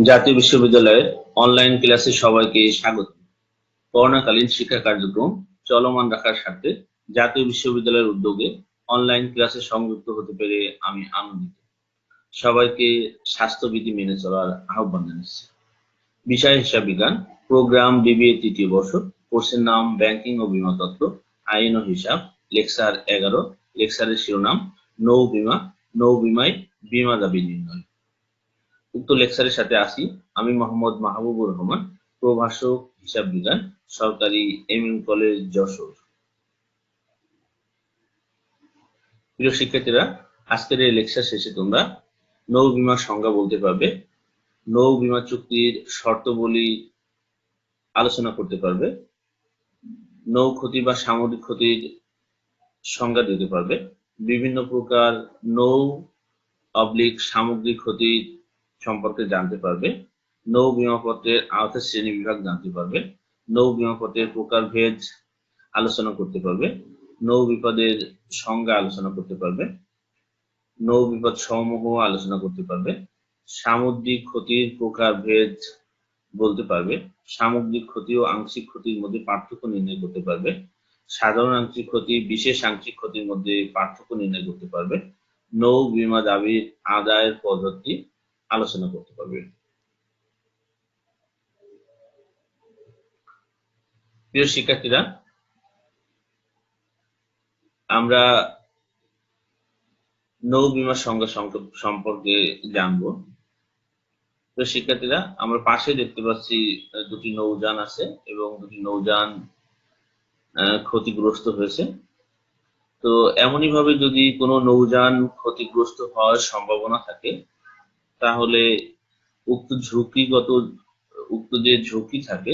জাতীয় বিশ্ববিদ্যালয়ের অনলাইন ক্লাসে সবাইকে স্বাগত। করোনাকালীন শিক্ষা কার্যক্রম চলমান রাখার স্বার্থে জাতীয় বিশ্ববিদ্যালয়ের উদ্যোগে অনলাইন ক্লাসে সংযুক্ত হতে পেরে আমি আনন্দিত। সবাইকে স্বাস্থ্যবিধি মেনে চলার আহ্বান জানাচ্ছি। বিষয় হিসাব বিজ্ঞান, প্রোগ্রাম বিবিএ তৃতীয় বর্ষ, কোর্সের নাম ব্যাংকিং ও বীমা তত্ত্ব, আইন ও হিসাব, লেকচার 11। লেকচারের শিরোনাম নৌ বীমা, নৌ বীমায় বীমা দাবি নির্ণয়। উক্ত লেকচারের সাথে আসি আমি মোহাম্মদ মাহবুবুর রহমান, প্রভাষক হিসাব বিজ্ঞান, সরকারি এমএম কলেজ, যশোর। প্রিয় শিক্ষার্থীরা, আজকের এই লেকচার শেষে তোমরা নৌ বীমার সংজ্ঞা বলতে পারবে, নৌ বীমা চুক্তির শর্তাবলী আলোচনা করতে পারবে, নৌ ক্ষতি বা সামরিক ক্ষতির সংজ্ঞা দিতে পারবে, বিভিন্ন প্রকার নৌ সামগ্রিক ক্ষতির সম্পর্কে জানতে পারবে, নৌ বীমাপত্রের আওতায় শ্রেণী বিভাগ জানতে পারবে, নৌ বীমাপত্রের প্রকারভেদ আলোচনা করতে পারবে, নৌ বিপদের সংজ্ঞা আলোচনা করতে পারবে, নৌ বিপদ সমূহ আলোচনা করতে পারবে, সামুদ্রিক ক্ষতির প্রকারভেদ বলতে পারবে, সামুদ্রিক ক্ষতি ও আংশিক ক্ষতির মধ্যে পার্থক্য নির্ণয় করতে পারবে, সাধারণ আংশিক ক্ষতি, বিশেষ আংশিক ক্ষতির মধ্যে পার্থক্য নির্ণয় করতে পারবে, নৌ বীমা দাবির আদায়ের পদ্ধতি আলোচনা করতে পারবে। প্রিয় শিক্ষার্থীরা, আমরা নৌ বীমার সংজ্ঞা সম্পর্কে জানবো। তো শিক্ষার্থীরা, আমরা পাশে দেখতে পাচ্ছি দুটি নৌযান আছে এবং দুটি নৌযান ক্ষতিগ্রস্ত হয়েছে। তো এমনই ভাবে যদি কোনো নৌযান ক্ষতিগ্রস্ত হওয়ার সম্ভাবনা থাকে, তাহলে উক্ত যে ঝুঁকি থাকে,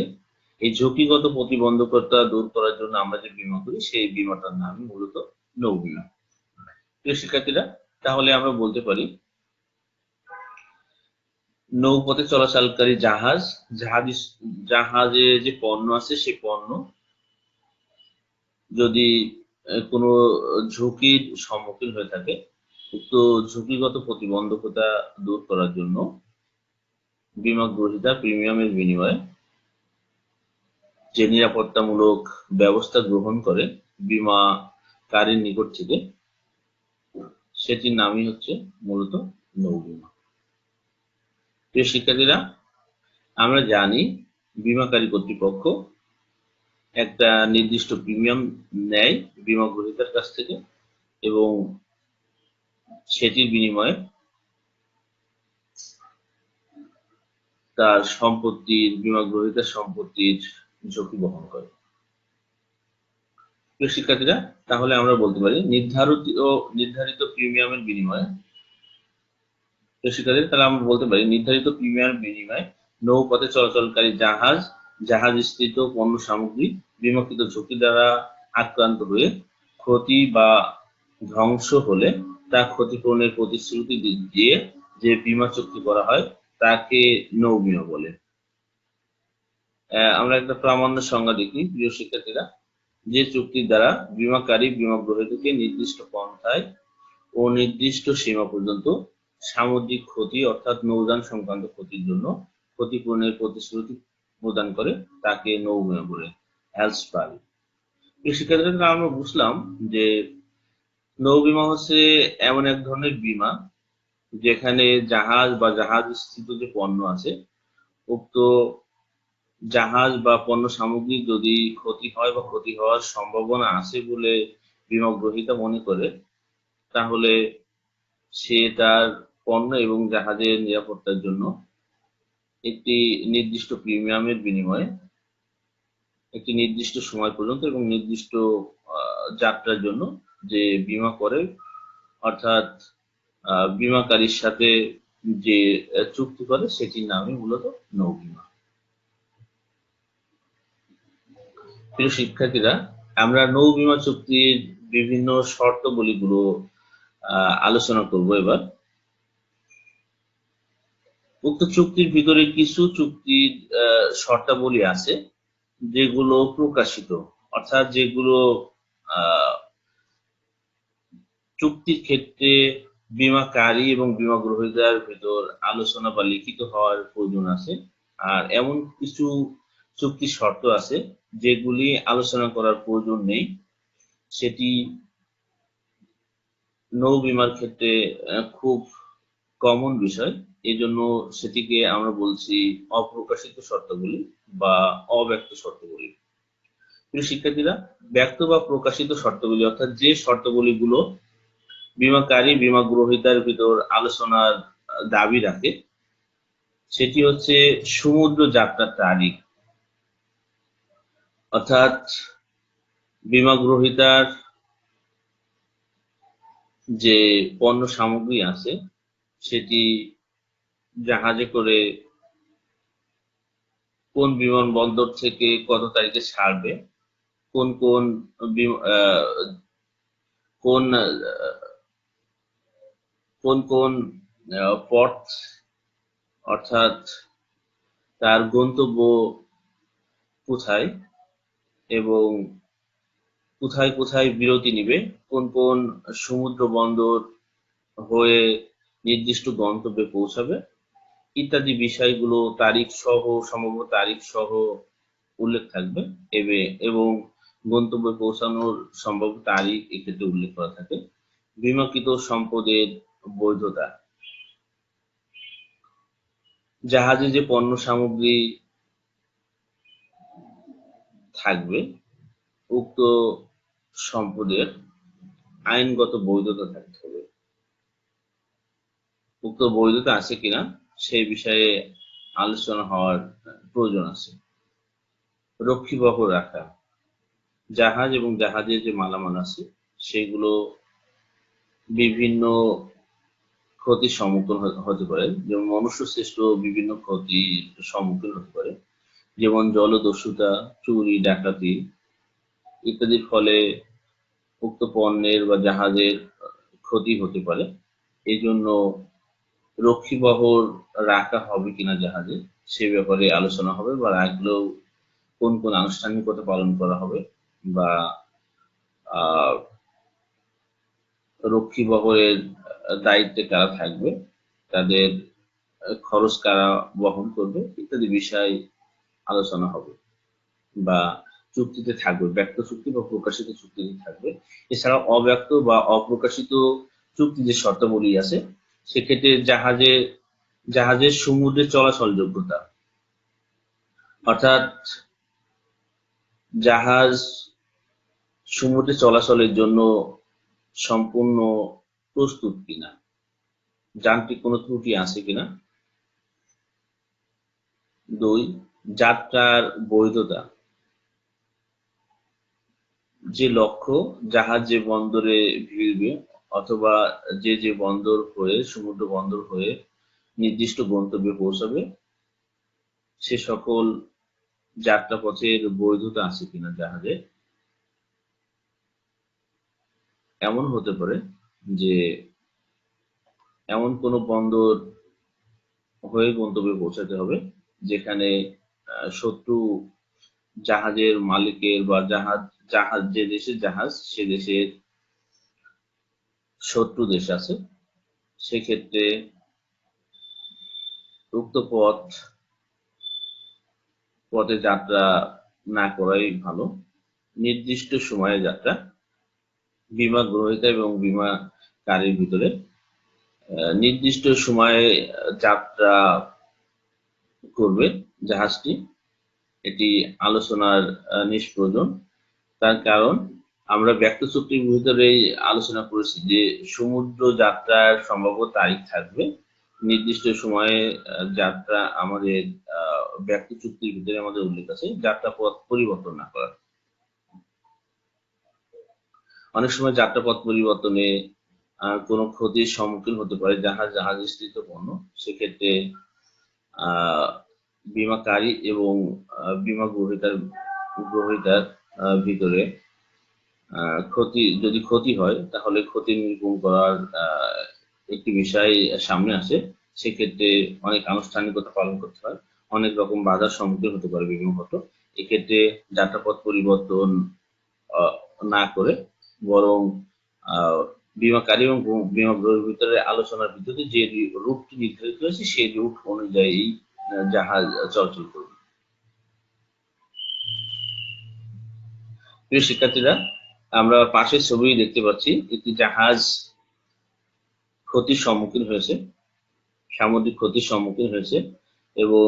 এই ঝুঁকিগত প্রতিবন্ধকতা দূর করার জন্য আমরা যে বীমা করি, সেই বীমাটার নাম মূলত নৌ বীমা। প্রিয় শিক্ষার্থীরা, তাহলে আমরা বলতে পারি নৌপথে চলাচলকারী জাহাজে যে পণ্য আছে, সেই পণ্য যদি কোনো ঝুঁকির সম্মুখীন হয়ে থাকে, উক্ত ঝুঁকিগত প্রতিবন্ধকতা দূর করার জন্য বীমা গ্রহীতা প্রিমিয়ামের বিনিময়ে যে নিরাপত্তামূলক ব্যবস্থা গ্রহণ করে বীমাকারীর নিকট থেকে, সেটির নামই হচ্ছে মূলত নৌ বীমা। প্রিয় শিক্ষার্থীরা, আমরা জানি বীমাকারী কর্তৃপক্ষ একটা নির্দিষ্ট প্রিমিয়াম নেয় বীমা গ্রহীতার কাছ থেকে এবং সেটির বিনিময়ে তার বীমা গ্রহীতার সম্পত্তির ঝুঁকি বহন করে। প্রিয় শিক্ষার্থীরা, তাহলে আমরা বলতে পারি নির্ধারিত প্রিমিয়ামের বিনিময়ে নৌপথে চলাচলকারী জাহাজস্থিত পণ্য সামগ্রী বীমাকৃত ঝুঁকি দ্বারা আক্রান্ত হয়ে ক্ষতি বা ধ্বংস হলে তা ক্ষতিপূরণের প্রতিশ্রুতি দিয়ে যে বীমা চুক্তি করা হয় তাকে নৌ বীমা বলে। আমরা একটা প্রামাণ্য সংজ্ঞা দেখি। প্রিয় শিক্ষার্থীরা, যে চুক্তির দ্বারা বীমাকারী বীমা গ্রহীতাকে নির্দিষ্ট পন্থায় ও নির্দিষ্ট সীমা পর্যন্ত সামুদ্রিক ক্ষতি অর্থাৎ নৌযান সংক্রান্ত ক্ষতির জন্য ক্ষতিপূরণের প্রতিশ্রুতি প্রদান করে তাকে নৌ বীমা বলে। শিক্ষার্থীরা, আমরা বুঝলাম যে নৌ বীমা হচ্ছে এমন এক ধরনের বীমা যেখানে জাহাজ বা জাহাজ স্থিত যে পণ্য আছে, উক্ত জাহাজ বা পণ্য সামগ্রী যদি ক্ষতি হয় বা ক্ষতি হওয়ার সম্ভাবনা আছে বলে বীমা গ্রহীতা মনে করে, তাহলে সে তার পণ্য এবং জাহাজের নিরাপত্তার জন্য একটি নির্দিষ্ট প্রিমিয়ামের বিনিময়ে একটি নির্দিষ্ট সময় পর্যন্ত এবং নির্দিষ্ট যাত্রার জন্য যে বীমা করে, অর্থাৎ বীমাকারীর সাথে যে চুক্তি করে, সেটির নামই মূলত নৌ বীমা। প্রিয় শিক্ষার্থীরা, আমরা নৌ বীমা চুক্তির বিভিন্ন শর্তাবলীগুলো আলোচনা করব এবার। উক্ত চুক্তির ভিতরে কিছু চুক্তির শর্তাবলী আছে যেগুলো প্রকাশিত, অর্থাৎ যেগুলো চুক্তির ক্ষেত্রে বীমাকারী এবং বীমা গ্রহীতার ভিতর আলোচনা বা লিখিত হওয়ার প্রয়োজন আছে। আর এমন কিছু চুক্তি শর্ত আছে যেগুলি আলোচনা করার প্রয়োজন নেই, সেটি নৌ বীমার ক্ষেত্রে খুব কমন বিষয়। এই জন্য সেটিকে আমরা বলছি অপ্রকাশিত শর্তাবলী বা অব্যক্ত শর্তাবলী। প্রিয় শিক্ষার্থীরা, ব্যক্ত বা প্রকাশিত শর্তাবলী অর্থাৎ যে শর্তাবলীগুলো বীমাকারী বীমা গ্রহীতার ভিতর আলোচনার দাবি রাখে, সেটি হচ্ছে সমুদ্র যাত্রার তারিখ। অর্থাৎ বীমা গ্রহীতার যে পণ্য সামগ্রী আছে সেটি জাহাজে করে কোন বিমানবন্দর থেকে কত তারিখে ছাড়বে, কোন কোন কোন কোন কোন পথ অর্থাৎ তার গন্তব্য কোথায় এবং কোথায় কোথায় বিরতি নিবে, কোন কোন সমুদ্র বন্দর হয়ে নির্দিষ্ট গন্তব্যে পৌঁছাবে ইত্যাদি বিষয়গুলো তারিখ সহ, সম্ভাব্য তারিখ সহ উল্লেখ থাকবে এবং গন্তব্যে পৌঁছানোর সম্ভাব্য তারিখ এক্ষেত্রে উল্লেখ করা থাকে। বীমাকৃত সম্পদের বৈধতা, জাহাজে যে পণ্য সামগ্রী থাকবে উক্ত সম্পদের আইনগত বৈধতা থাকতে হবে। উক্ত বৈধতা আছে কিনা সেই বিষয়ে আলোচনা হওয়ার প্রয়োজন আছে। রক্ষীবহ রাখা, জাহাজ এবং জাহাজের যে মালামাল আছে সেগুলো বিভিন্ন ক্ষতির সম্মুখীন হতে পারে, যেমন মনুষ্য সৃষ্ট বিভিন্ন ক্ষতির সম্মুখীন হতে পারে, যেমন জলদস্যুতা, চুরি, ডাকাতি ইত্যাদির ফলে উক্ত পণ্যের বা জাহাজের ক্ষতি হতে পারে। এই জন্য রক্ষীবহর রাখা হবে কিনা জাহাজে সে ব্যাপারে আলোচনা হবে, বা রাখলেও কোন কোন আনুষ্ঠানিকতা পালন করা হবে, বা রক্ষীবহরের দায়িত্বে কারা থাকবে, তাদের খরচ কারা বহন করবে ইত্যাদি বিষয় আলোচনা হবে বা চুক্তিতে থাকবে, ব্যক্ত চুক্তি বা প্রকাশিত চুক্তিতে থাকবে। এছাড়া অব্যক্ত বা অপ্রকাশিত চুক্তি যে শর্তাবলী আছে সেক্ষেত্রে জাহাজের সমুদ্রে চলাচল যোগ্যতা, অর্থাৎ জাহাজ সমুদ্রে চলাচলের জন্য সম্পূর্ণ প্রস্তুত কিনা, যান্ত্রিক কোনো ত্রুটি আছে কিনা। 2, যাত্রার বৈধতা, যে লক্ষ্য জাহাজ যে বন্দরে ভিড়বে অথবা যে যে বন্দর হয়ে সমুদ্র বন্দর হয়ে নির্দিষ্ট গন্তব্যে পৌঁছাবে সে সকল যাত্রাপথের বৈধতা আছে কিনা জাহাজে। এমন হতে পারে যে এমন কোনো বন্দর হয়ে গন্তব্যে পৌঁছাতে হবে যেখানে শত্রু জাহাজের মালিকের বা জাহাজ যে দেশের জাহাজ সে দেশের শত্রু দেশ আছে, সেক্ষেত্রে উক্ত পথে যাত্রা না করাই ভালো। নির্দিষ্ট সময়ে যাত্রা, বীমা গ্রহীতা এবং বীমাকারীর ভিতরে নির্দিষ্ট সময়ে যাত্রা করবে জাহাজটি, এটি আলোচনার নিষ্প্রয়োজন। তার কারণ আমরা ব্যক্ত চুক্তির ভিতরেই আলোচনা করেছি যে সমুদ্র যাত্রার সম্ভাব্য তারিখ থাকবে, নির্দিষ্ট সময়ে যাত্রা আমাদের ব্যক্ত চুক্তির ভিতরে আমাদের উল্লেখ আছে যাত্রাপথ পরিবর্তন না করার। অনেক সময় যাত্রাপথ পরিবর্তনে কোনো ক্ষতির সম্মুখীন হতে পারে জাহাজস্থিত পণ্য, সেক্ষেত্রে বীমাকারী এবং বীমা গ্রহীতার ভিতরে যদি ক্ষতি হয় তাহলে ক্ষতি নিরূপণ করার একটি বিষয় সামনে আসে। সেক্ষেত্রে অনেক আনুষ্ঠানিকতা পালন করতে হয়, অনেক রকম বাধার সম্মুখীন হতে পারে বিমানগত। এক্ষেত্রে যাত্রাপথ পরিবর্তন না করে বরং বিমাকারী এবং বিমা গ্রহের ভিতরে আলোচনার ভিত্তিতে যে রুটটি নির্ধারিত হয়েছে সেই রুট অনুযায়ী জাহাজ চলাচল করবে। প্রিয় শিক্ষার্থীরা, আমরা পাশের ছবি দেখতে পাচ্ছি একটি জাহাজ ক্ষতির সম্মুখীন হয়েছে, সামুদ্রিক ক্ষতির সম্মুখীন হয়েছে এবং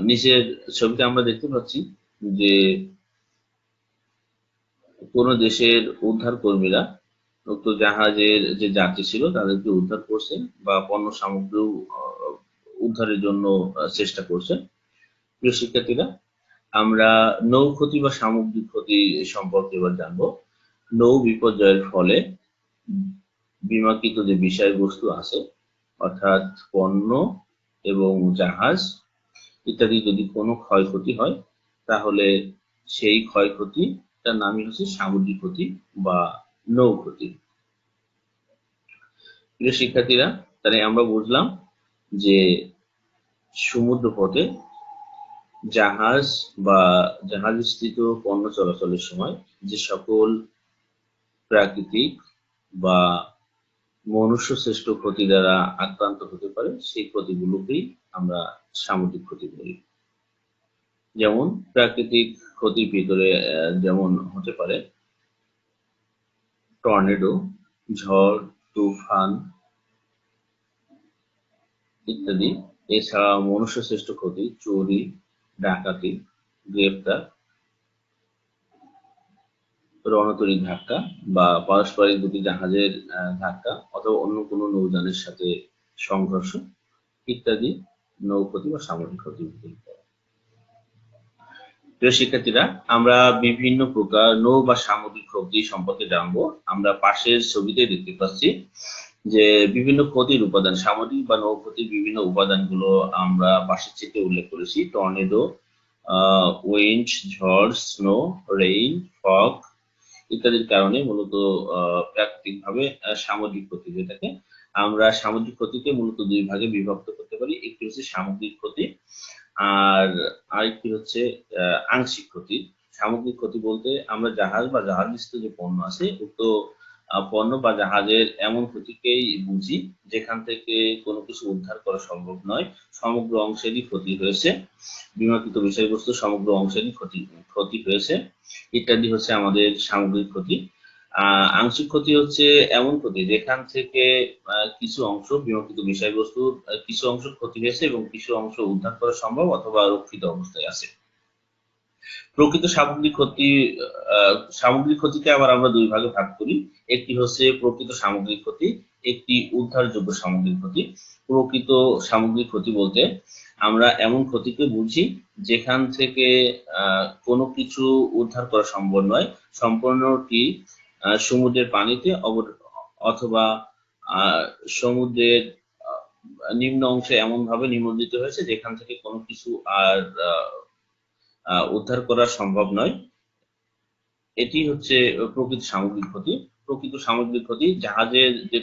নিচের ছবিতে আমরা দেখতে পাচ্ছি যে কোন দেশের উদ্ধার কর্মীরা উক্ত জাহাজের যে যাত্রী ছিল তাদেরকে উদ্ধার করছে বা পণ্য সামগ্রী উদ্ধারের জন্য চেষ্টা করছে। প্রিয় শিক্ষার্থীরা, আমরা নৌ ক্ষতি বা সামুদ্রিক ক্ষতি সম্পর্কে এবার জানবো। নৌ বিপর্যয়ের ফলে বিমাকৃত যে বিষয়বস্তু আছে অর্থাৎ পণ্য এবং জাহাজ ইত্যাদি যদি কোনো ক্ষয়ক্ষতি হয় তাহলে সেই ক্ষয়ক্ষতিটার নামই হচ্ছে সামুদ্রিক ক্ষতি বা নৌ ক্ষতি। প্রিয় শিক্ষার্থীরা, তাহলে আমরা বুঝলাম যে সমুদ্র পথে জাহাজ বা জাহাজস্থিত পণ্য চলাচলের সময় যে সকল প্রাকৃতিক বা মনুষ্য সৃষ্ট ক্ষতি দ্বারা আক্রান্ত হতে পারে সেই ক্ষতিগুলোকেই আমরা সামুদ্রিক ক্ষতি বলি। যেমন প্রাকৃতিক ক্ষতির ভিতরে যেমন হতে পারে টর্নেডো, ঝড়, তুফান ইত্যাদি। এছাড়া মনুষ্য সৃষ্ট ক্ষতি চুরি, ডাকাতি, গ্রেফতার, রণতরী ধাক্কা বা পারস্পরিক দুটি জাহাজের ধাক্কা অথবা অন্য কোনো নৌযানের সাথে সংঘর্ষ ইত্যাদি নৌক্ষতি বা সামরিক ক্ষতি। প্রিয় শিক্ষার্থীরা, আমরা বিভিন্ন প্রকার নৌ বা সামুদ্রিক ক্ষতি সম্পর্কে জানবো। আমরা পাশের ছবিতে দেখতে পাচ্ছি যে বিভিন্ন ক্ষতির উপাদান, সামুদ্রিক বা নৌ ক্ষতির বিভিন্ন উপাদানগুলো আমরা পাশের চিত্রে উল্লেখ করেছি। টর্নেডো, উইন্ড, ঝড়, স্নো, রেইন, ফগ ইত্যাদির কারণে মূলত প্রাকৃতিকভাবে সামুদ্রিক ক্ষতি হয়ে থাকে। আমরা সামুদ্রিক ক্ষতিকে মূলত দুই ভাগে বিভক্ত করতে পারি, একটি হচ্ছে সামগ্রিক ক্ষতি আর আরেকটি হচ্ছে আংশিক ক্ষতি। সামগ্রিক ক্ষতি বলতে আমরা জাহাজ বা জাহাজস্থ যে পণ্য আছে উক্ত পণ্য বা জাহাজের এমন ক্ষতিকেই বুঝি যেখান থেকে কোনো কিছু উদ্ধার করা সম্ভব নয়, সমগ্র অংশেরই ক্ষতি হয়েছে, বিমাকৃত বিষয়বস্তু সমগ্র অংশেরই ক্ষতি হয়েছে ইত্যাদি হচ্ছে আমাদের সামগ্রিক ক্ষতি। আংশিক ক্ষতি হচ্ছে এমন ক্ষতি যেখান থেকে কিছু অংশ বিমাকৃত বিষয়বস্তুর কিছু অংশ ক্ষতি হয়েছে এবং কিছু অংশ উদ্ধার করা সম্ভব অথবা রক্ষিত অবস্থায় আছে। প্রকৃত সামগ্রিক ক্ষতিকে আবার আমরা দুই ভাগে ভাগ করি, একটি হচ্ছে প্রকৃত সামগ্রিক ক্ষতি, একটি উদ্ধারযোগ্য সামগ্রিক ক্ষতি। প্রকৃত সামগ্রিক ক্ষতি বলতে আমরা এমন ক্ষতিকে বুঝি যেখান থেকে কোনো কিছু উদ্ধার করা সম্ভব নয়, সম্পূর্ণটি সমুদ্রের পানিতে অথবা সমুদ্রের নিম্ন অংশে এমন ভাবে নিমজ্জিত হয়েছে যেখান থেকে কোনো কিছু আর উদ্ধার করা সম্ভব নয়। এটি হচ্ছে প্রকৃত সামগ্রিক ক্ষতি। প্রকৃত সামগ্রিক ক্ষতি জাহাজের যে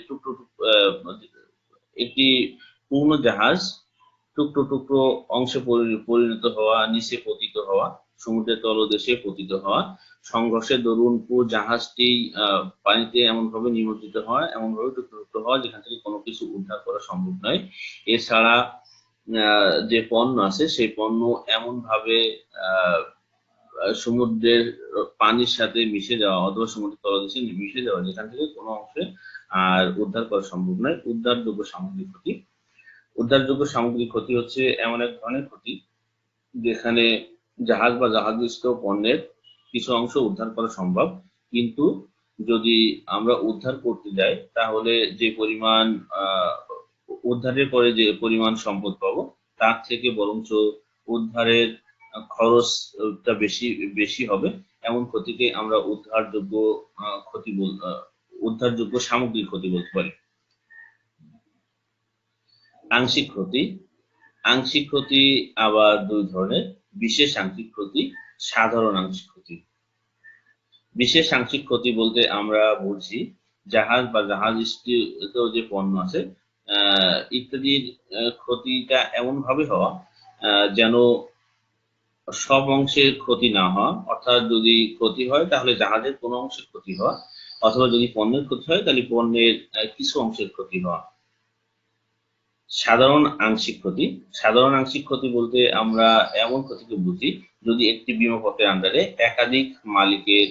একটি পূর্ণ জাহাজ টুকরো টুকরো অংশে পরিণত হওয়া, নিচে পতিত হওয়া, সমুদ্রের তলদেশে পতিত হওয়া, সংঘর্ষের দরুন পুরো জাহাজটি পানিতে এমন ভাবে নিমজ্জিত হওয়া, এমন ভাবে টুকরো টুকরো হওয়া যেখান থেকে কোনো কিছু উদ্ধার করা সম্ভব নয়। এছাড়া যে পণ্য আছে সেই পণ্য এমন ভাবে সমুদ্রের পানির সাথে মিশে যাওয়া অথবা সমুদ্রের তলদেশে মিশে যাওয়া যেখান থেকে কোনো অংশে আর উদ্ধার করা সম্ভব নয়, উদ্ধারযোগ্য সামগ্রিক ক্ষতি। উদ্ধারযোগ্য সামগ্রিক ক্ষতি হচ্ছে এমন এক ধরনের ক্ষতি যেখানে জাহাজ বা জাহাজস্থ পণ্যের কিছু অংশ উদ্ধার করা সম্ভব, কিন্তু যদি আমরা উদ্ধার করতে যাই তাহলে যে পরিমাণ উদ্ধারের পরে যে পরিমাণ সম্পদ পাবো তার থেকে বরঞ্চ উদ্ধারের খরচটা বেশি হবে, এমন ক্ষতিকে আমরা উদ্ধারযোগ্য সামগ্রিক ক্ষতি বলতে পারি। আংশিক ক্ষতি। আংশিক ক্ষতি আবার দুই ধরনের, বিশেষ আংশিক ক্ষতি, সাধারণ আংশিক ক্ষতি। বিশেষ আংশিক ক্ষতি বলতে আমরা বুঝি জাহাজ বা জাহাজস্থ যে পণ্য আছে ইত্যাদির ক্ষতিটা এমন ভাবে হওয়া যেন সব অংশের ক্ষতি না হওয়া, অর্থাৎ যদি ক্ষতি হয় তাহলে জাহাজের কোনো অংশের ক্ষতি হওয়া অথবা যদি পণ্যের ক্ষতি হয় তাহলে পণ্যের কিছু অংশের ক্ষতি হওয়া। সাধারণ আংশিক ক্ষতি। সাধারণ আংশিক ক্ষতি বলতে আমরা এমন ক্ষতিকে বুঝি যদি একটি বীমা পত্রের আন্ডারে একাধিক মালিকের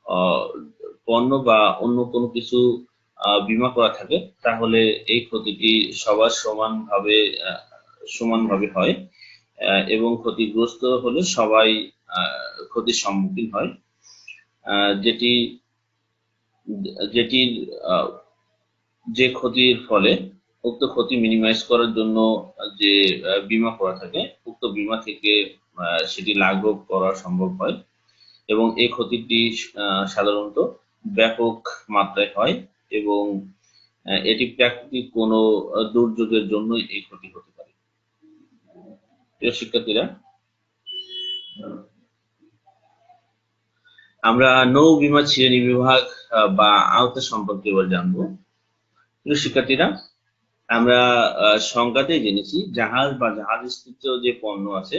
আহ, পণ্য বা অন্য কোনো কিছু বীমা করা থাকে, তাহলে এই ক্ষতিটি সবার সমানভাবে হয় এবং ক্ষতিগ্রস্ত হলে সবাই ক্ষতির সম্মুখীন হয়। যেটি যেটির যে ক্ষতির ফলে উক্ত ক্ষতি মিনিমাইজ করার জন্য যে বীমা করা থাকে, উক্ত বীমা থেকে সেটি লাঘব করা সম্ভব হয় এবং এই ক্ষতিটি সাধারণত ব্যাপক মাত্রায় হয় এবং এটি প্রাকৃতিক কোনো দুর্যোগের জন্যই এই ক্ষতি হতে পারে। প্রিয় শিক্ষার্থীরা, আমরা নৌ বীমা শ্রেণী বিভাগ বা আওতা সম্পর্কে এবার জানবো। প্রিয় শিক্ষার্থীরা, আমরা সংজ্ঞাতে জেনেছি জাহাজ বা জাহাজস্থিত যে পণ্য আছে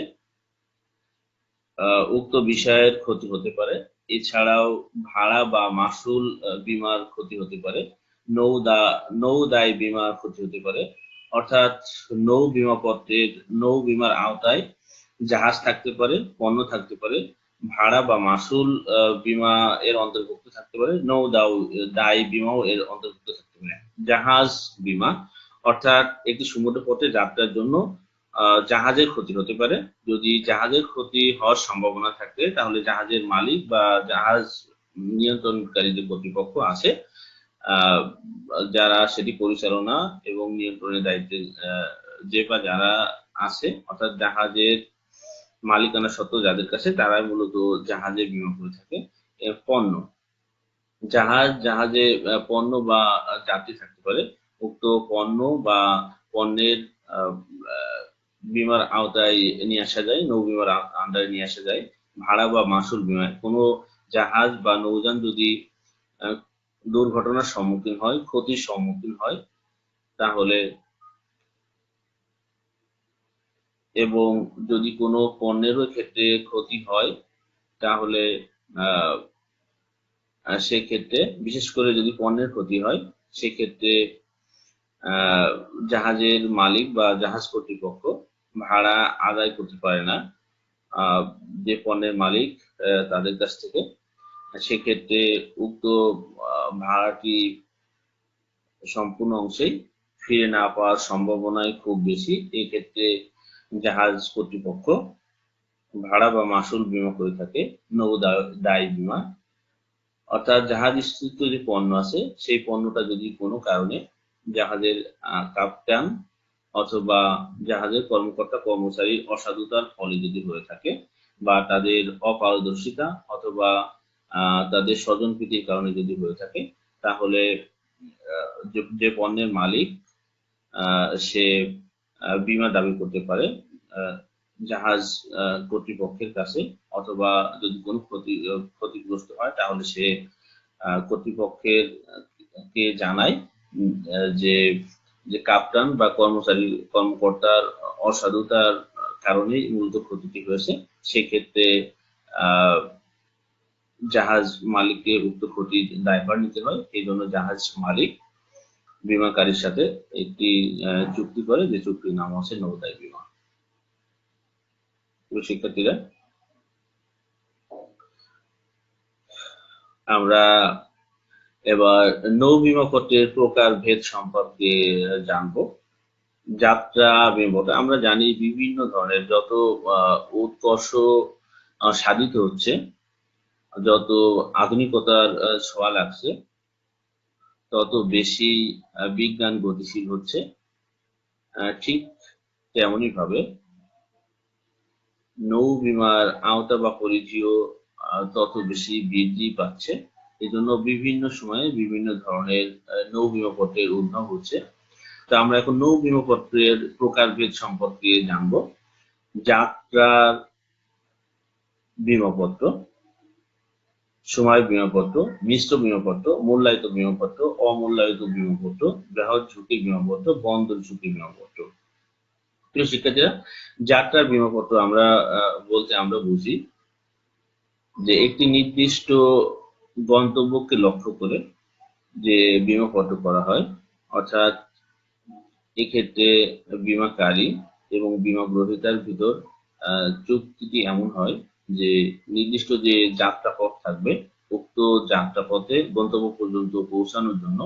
উক্ত বিষয়ের ক্ষতি হতে পারে। এছাড়াও ভাড়া বা মাসুল বীমার ক্ষতি হতে পারে, নৌ দায় বীমার ক্ষতি হতে পারে। অর্থাৎ নৌ বীমার আওতায় জাহাজ থাকতে পারে, পণ্য থাকতে পারে, ভাড়া বা মাসুল বীমা এর অন্তর্ভুক্ত থাকতে পারে, দায় বীমাও এর অন্তর্ভুক্ত থাকতে পারে। জাহাজ বীমা অর্থাৎ একটি সমুদ্র পথে যাত্রার জন্য জাহাজের ক্ষতি হতে পারে। যদি জাহাজের ক্ষতি হওয়ার সম্ভাবনা থাকে তাহলে জাহাজের মালিক বা জাহাজ নিয়ন্ত্রণকারী যে কর্তৃপক্ষ আছে, আহ, যারা সেটি পরিচালনা এবং নিয়ন্ত্রণের দায়িত্বে যে বা যারা আছে, অর্থাৎ জাহাজের মালিকানা সত্ত্ব যাদের কাছে, তারাই মূলত জাহাজে বীমা করে থাকে। পণ্য জাহাজে পণ্য বা যাত্রী থাকতে পারে। উক্ত পণ্য বা পণ্যের আহ, আহ, বীমার আওতায় নিয়ে আসা যায়, নৌ বীমার আন্ডারে নিয়ে আসা যায়। ভাড়া বা মাসুল বীমা, কোনো জাহাজ বা নৌযান যদি আহ, দুর্ঘটনার সম্মুখীন হয়, ক্ষতির সম্মুখীন হয়, তাহলে এবং যদি কোনো পণ্যেরও ক্ষেত্রে ক্ষতি হয়, তাহলে আহ সেক্ষেত্রে বিশেষ করে যদি পণ্যের ক্ষতি হয়, সেক্ষেত্রে আহ জাহাজের মালিক বা জাহাজ কর্তৃপক্ষ ভাড়া আদায় করতে পারে না যে পণ্যের মালিক তাদের কাছ থেকে। সেক্ষেত্রে উক্ত ভাড়াটি সম্পূর্ণ অংশেই ফিরে না পাওয়ার সম্ভাবনাই খুব বেশি। এক্ষেত্রে জাহাজ কর্তৃপক্ষ ভাড়া বা মাসুল বীমা করে থাকে, দায় বীমা। অর্থাৎ জাহাজস্থিত যে পণ্য আছে সেই পণ্যটা যদি কোনো কারণে জাহাজের কাপ্তান অথবা জাহাজের কর্মকর্তা কর্মচারীর অসাধুতার ফলে যদি হয়ে থাকে, বা তাদের অপারদর্শিতা অথবা তাদের স্বজনপ্রীতির কারণে যদি হয়ে থাকে, তাহলে যে পণ্যের মালিক সে বীমা দাবি করতে পারে জাহাজ কর্তৃপক্ষের কাছে, অথবা যদি কোনো ক্ষতিগ্রস্ত হয় তাহলে সে কর্তৃপক্ষের কে জানায় যে যে কাপ্তান বা কর্মকর্তার অসাধুতার কারণেই মূলত ক্ষতিটি হয়েছে। সেক্ষেত্রে আহ জাহাজ মালিককে উক্ত ক্ষতির দায়ভার নিতে হয়। এই জন্য জাহাজ মালিক বীমাকারীর সাথে একটি চুক্তি করে, যে চুক্তির নাম হচ্ছে নৌদায় বীমা। শিক্ষার্থীরা, আমরা এবার নৌ বীমা পত্রের প্রকার ভেদ সম্পর্কে জানবো। যাত্রা বীমা, আমরা জানি বিভিন্ন ধরনের, যত উৎকর্ষ সাধিত হচ্ছে, যত আধুনিকতার ছোঁয়া লাগছে, তত বেশি বিজ্ঞান গতিশীল হচ্ছে। ঠিক তেমনই ভাবে নৌ বীমার আওতা বা পরিধিও তত বেশি বৃদ্ধি পাচ্ছে। এই জন্য বিভিন্ন সময়ে বিভিন্ন ধরনের নৌ বীমা পত্রের উদ্ভব হচ্ছে। তো আমরা এখন নৌ বীমা পত্রের প্রকারভেদ সম্পর্কে জানবো। যাত্রার বীমাপত্র, সময় বীমাপত্র, মিশ্র বীমাপত্র, মূল্যায়িত বীমাপত্র, অমূল্যায়িত বীমাপত্র, বৃহৎ ঝুঁকি বীমাপত্র, বন্দর ঝুঁকি বীমাপত্র। প্রিয় শিক্ষার্থীরা, যাত্রার বীমাপত্র আমরা বলতে আমরা বুঝি যে একটি নির্দিষ্ট গন্তব্যকে লক্ষ্য করে যে বীমাপত্র করা হয়, অর্থাৎ এক্ষেত্রে বীমাকারী এবং বীমা গ্রহীতার ভিতর চুক্তিটি এমন হয় যে নির্দিষ্ট যে যাত্রাপথ থাকবে, উক্ত যাত্রাপথে গন্তব্য পর্যন্ত পৌঁছানোর জন্য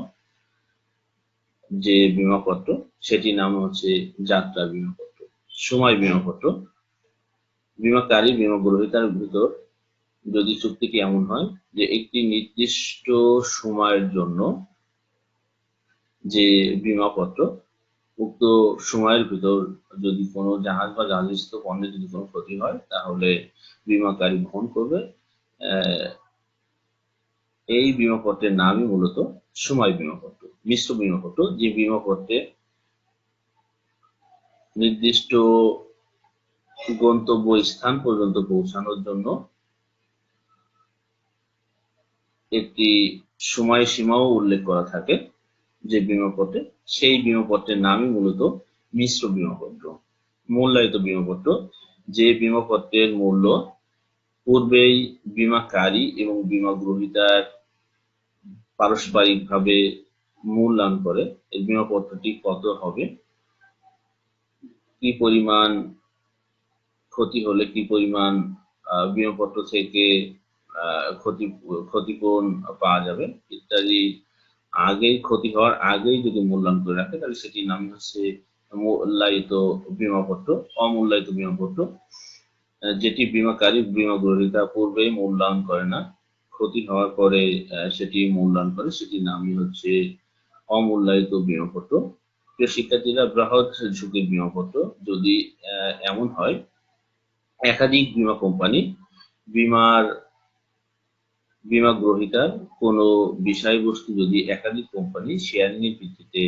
যে বীমাপত্র, সেটির নাম হচ্ছে যাত্রা বীমাপত্র। সময় বীমাপত্র, বীমাকারী বীমা গ্রহীতার ভিতর যদি চুক্তিটি এমন হয় যে একটি নির্দিষ্ট সময়ের জন্য যে বীমাপত্র, উক্ত সময়ের ভিতর যদি কোনো জাহাজ বা জাহাজস্থ পণ্যের যদি কোনো ক্ষতি হয় তাহলে বীমাকারী বহন করবে। এই বীমাপত্রের নামই মূলত সময় বীমাপত্র। মিশ্র বীমাপত্র, যে বীমাপত্রে নির্দিষ্ট গন্তব্য স্থান পর্যন্ত পৌঁছানোর জন্য একটি সময়সীমাও উল্লেখ করা থাকে যে বীমাপত্রে, সেই বীমাপত্রের নামই মূলত মিশ্র বীমাপত্র। মূল্যায়িত বীমাপত্র, যে বীমাপত্রের মূল্য পূর্বেই বীমাকারী এবং বীমা গ্রহীতার পারস্পরিকভাবে মূল্যায়ন করে এই বীমাপত্রটি কত হবে, কি পরিমাণ ক্ষতি হলে কি পরিমাণ বীমাপত্র থেকে ক্ষতিপূরণ পাওয়া যাবে ইত্যাদি আগেই, ক্ষতি হওয়ার আগেই যদি মূল্যায়ন করে রাখে তাহলে সেটির নাম হচ্ছে মূল্যায়িত বীমাপত্র। অমূল্যায়িত বীমাপত্র, যেটি বীমাকারী বীমা গ্রহীতা পূর্বেই মূল্যায়ন করে না, ক্ষতি হওয়ার পরে সেটি মূল্যায়ন করে, সেটির নামই হচ্ছে অমূল্যায়িত বীমাপত্র। প্রিয় শিক্ষার্থীরা, বৃহৎ ঝুঁকির বীমাপত্র যদি এমন হয় একাধিক বীমা কোম্পানি বীমা গ্রহীতার কোনো বিষয়বস্তু যদি একাধিক কোম্পানি শেয়ারিং এর ভিত্তিতে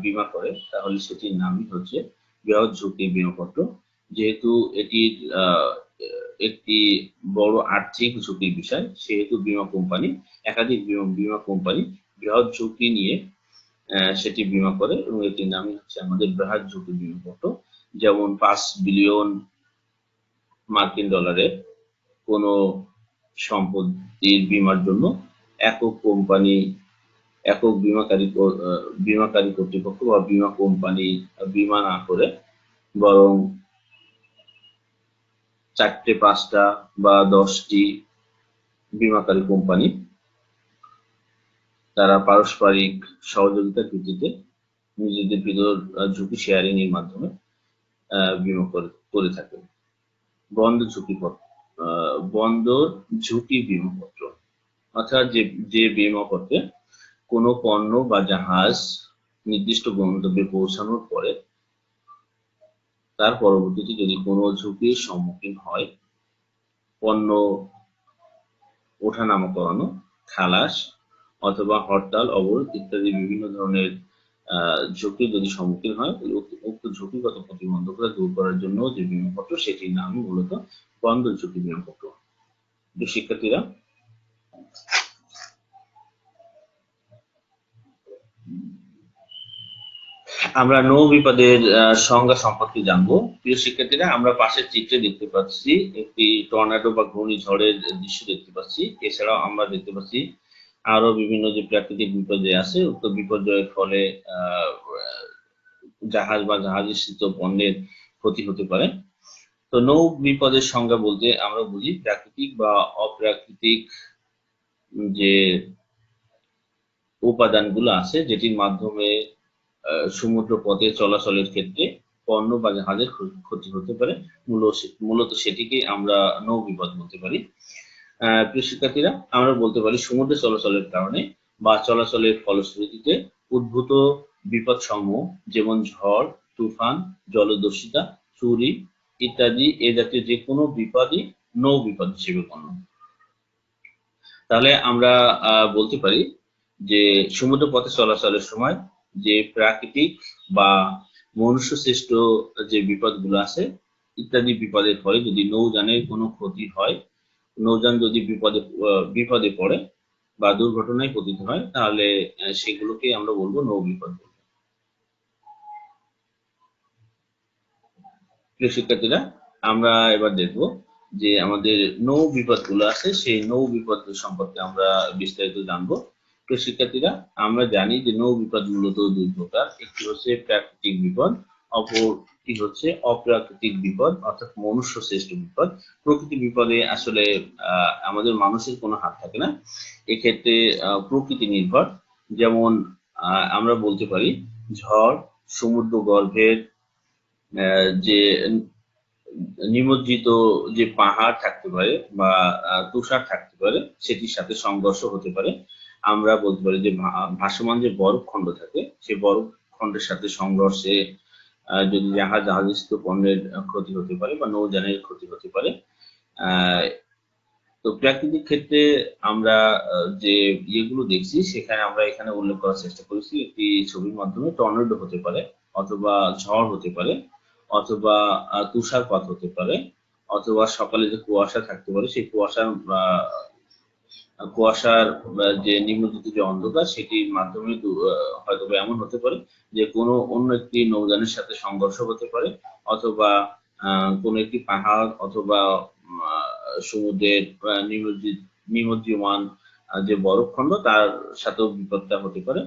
বীমা করে তাহলে সেটির নামই হচ্ছে বৃহৎ ঝুঁকির বীমাপত্র। যেহেতু এটি একটি বড় আর্থিক ঝুঁকির বিষয়, সেহেতু একাধিক বীমা কোম্পানি বৃহৎ ঝুঁকি নিয়ে সেটি বীমা করে এবং এটির নামই হচ্ছে আমাদের বৃহৎ ঝুঁকি বীমাপত্র। যেমন 5 বিলিয়ন মার্কিন ডলারের কোনো সম্পত্তির বীমার জন্য একক বীমাকারী কর্তৃপক্ষ বা বীমা কোম্পানি বীমা না করে বরং 4টে 5টা বা 10টি বীমাকারী কোম্পানি তারা পারস্পরিক সহযোগিতার ভিত্তিতে নিজেদের ভিতর ঝুঁকি শেয়ারিং এর মাধ্যমে বীমা করে থাকে। বন্দর ঝুঁকি বীমাপত্র, অর্থাৎ যে বীমাপত্রে কোনো পণ্য বা জাহাজ নির্দিষ্ট গন্তব্যে পৌঁছানোর পরে তার পরবর্তীতে যদি কোনো ঝুঁকির সম্মুখীন হয়, পণ্য ওঠানামা করানো, খালাস অথবা হরতাল অবরোধ ইত্যাদি বিভিন্ন ধরনের ঝুঁকির যদি সম্মুখীন হয় তাহলে উক্ত ঝুঁকিগত প্রতিবন্ধকতা দূর করার জন্য যে বীমাপত্র সেটির নামই মূলত বন্দর ঝুঁকি বীমাপত্র। শিক্ষার্থীরা, আমরা নৌ বিপদের সংজ্ঞা সম্পর্কে জানবো। প্রিয় শিক্ষার্থীরা, আমরা পাশের চিত্রে দেখতে পাচ্ছি একটি টর্নাডো বা ঘূর্ণিঝড়ের দৃশ্য দেখতে পাচ্ছি। এছাড়াও আমরা দেখতে পাচ্ছি আরো বিভিন্ন যে প্রাকৃতিক বিপর্যয় আছে, উক্ত বিপর্যয়ের ফলে জাহাজ বা জাহাজস্থিত পণ্যের ক্ষতি হতে পারে। তো নৌ বিপদের সংজ্ঞা বলতে আমরা বুঝি প্রাকৃতিক বা অপ্রাকৃতিক যে উপাদানগুলো আছে যেটির মাধ্যমে সমুদ্র পথে চলাচলের ক্ষেত্রে পণ্য বা জাহাজের ক্ষতি হতে পারে, মূলত সেটিকে আমরা নৌ বিপদ বলতে পারি। প্রিয় শিক্ষার্থীরা, আমরা বলতে পারি সমুদ্রে চলাচলের কারণে বা চলাচলের ফলশ্রুতিতে উদ্ভূত বিপদ সমূহ যেমন ঝড়, তুফান, জলদস্যুতা, চুরি ইত্যাদি এ জাতীয় যে কোনো বিপদই নৌ বিপদ হিসেবে গণ্য। তাহলে আমরা বলতে পারি যে সমুদ্র পথে চলাচলের সময় যে প্রাকৃতিক বা মনুষ্য সৃষ্ট যে বিপদগুলো আছে ইত্যাদি বিপদের ফলে যদি নৌযানের কোনো ক্ষতি হয়, নৌযান যদি বিপদে পড়ে বা দুর্ঘটনায় পতিত হয় তাহলে সেগুলোকে আমরা বলবো নৌ বিপদ। প্রিয় শিক্ষার্থীরা, আমরা এবার দেখব যে আমাদের নৌ বিপদগুলো আছে সেই নৌ বিপদ সম্পর্কে আমরা বিস্তারিত জানবো। তো শিক্ষার্থীরা, আমরা জানি যে নৌ বিপদ মূলত দুই প্রকার, একটি হচ্ছে প্রাকৃতিক বিপদ, অপরটি হচ্ছে অপ্রাকৃতিক বিপদ অর্থাৎ মনুষ্য সৃষ্ট বিপদ। প্রকৃতি বিপদে আসলে আমাদের মানুষের কোনো হাত থাকে না, এক্ষেত্রে প্রকৃতি নির্ভর। যেমন আমরা বলতে পারি ঝড়, সমুদ্র গর্ভের যে নিমজ্জিত যে পাহাড় থাকতে পারে বা তুষার থাকতে পারে, সেটির সাথে সংঘর্ষ হতে পারে। আমরা বলতে পারি যে ভাসমান যে বরফ খণ্ড থাকে, সেই বরফ খণ্ডের সাথে সংঘর্ষে যদি জাহাজস্থ পণ্যের ক্ষতি হতে পারে বা নৌযানের ক্ষতি হতে পারে। তো প্রাকৃতিক ক্ষেত্রে আমরা যে ইয়েগুলো দেখছি সেখানে আমরা এখানে উল্লেখ করার চেষ্টা করেছি একটি ছবির মাধ্যমে। টর্নেডো হতে পারে, অথবা ঝড় হতে পারে, অথবা তুষারপাত হতে পারে, অথবা সকালে যে কুয়াশা থাকতে পারে সেই কুয়াশার যে নিম্নদিকে যে অন্ধকার সেটির মাধ্যমে হয়তো এমন হতে পারে যে কোনো অন্য একটি নৌযানের সাথে সংঘর্ষ হতে পারে, অথবা কোনো একটি পাহাড় অথবা সমুদ্রের নিমজ্জিমান যে বরফখণ্ড তার সাথেও বিপদটা হতে পারে।